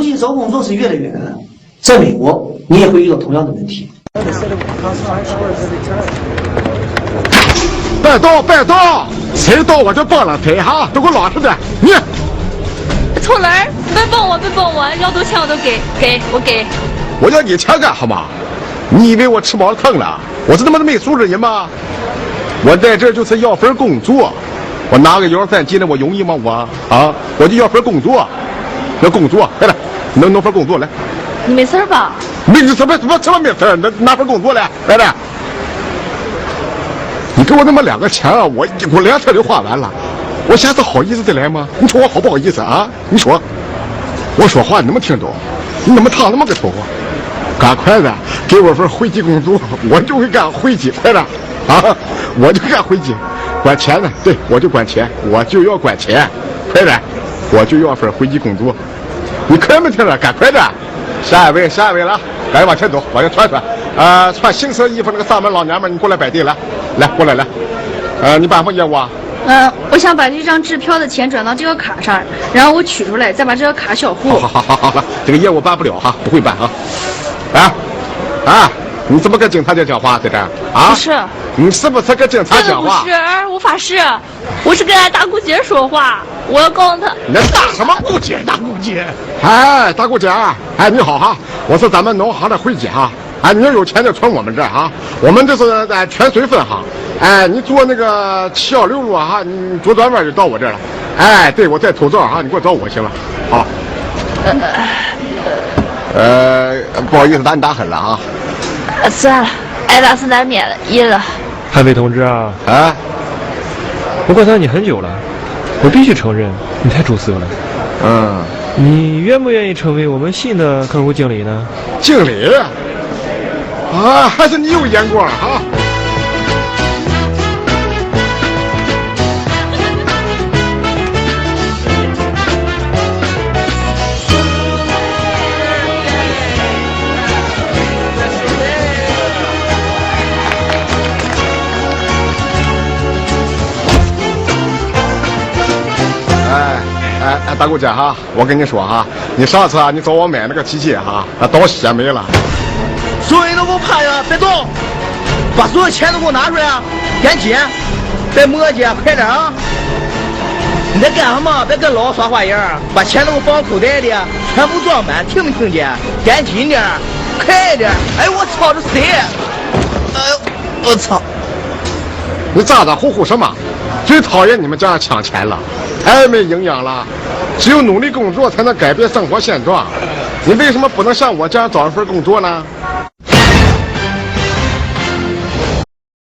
计找工作是越来越难，在美国你也会遇到同样的问题。别动，谁到我这帮了腿哈，都给我老实点。你臭人儿，别帮我，要多钱我都给。我要你钱干什么？你以为我吃饱了撑了？我是他妈的没素质人吗？我在这就是要份工作，我拿个1、2、3斤的我容易吗？我就要份工作，那工作快点，弄份工作来。你没事吧？没事，什么没事？拿份工作来，快点。你给我他妈2个钱啊！我2天就花完了，我下次好意思再来吗？你说我好不好意思啊？你说，我说话你能不能听懂？你怎么烫那么个头啊？赶快的，给我份回击工作，我就会干回击，快点啊！我就干回击，管钱呢？对，我就管钱，我就要管钱，快点，我就要份回击工作。你可没听着？赶快的，下一位了，赶紧往前走，往前穿。穿杏色衣服那个上门老娘们，你过来摆地来，过来。你办什么业务啊？我想把这张支票的钱转到这个卡上，然后我取出来，再把这个卡销户。好了，这个业务办不了哈，不会办啊！你怎么跟警察局讲话在这儿啊？不是，你是不是跟警察讲话？不是，我发誓，我是跟俺大姑姐说话，我要告诉他。你大什么姑姐？大姑姐？大姑姐，你好哈，我是咱们农行的会计哈。你要有钱就存我们这儿哈，我们这是在泉水分行。你坐那个716路哈，你左转弯就到我这儿了。对，我在头罩哈，你给我找我行了。好。不好意思，打你打狠了啊。算了，挨打是难免的，赢了。韩飞同志啊，我观察你很久了，我必须承认你太出色了。你愿不愿意成为我们新的客户经理呢？经理？还是你有眼光哈。大姑姐哈，我跟你说哈，你上次你找我买那个机器哈，倒血没了。所有人都给我趴下，别动，把所有钱都给我拿出来啊！赶紧，别磨叽，快点啊！你在干什么？别跟老耍花样，把钱都给我放口袋里，全部装满，听没听见？赶紧点，快点！哎，我操，这谁？哎呦，我操！你咋咋呼呼什么？最讨厌你们这样抢钱了，太没营养了。只有努力工作才能改变生活现状。你为什么不能像我这样找一份工作呢？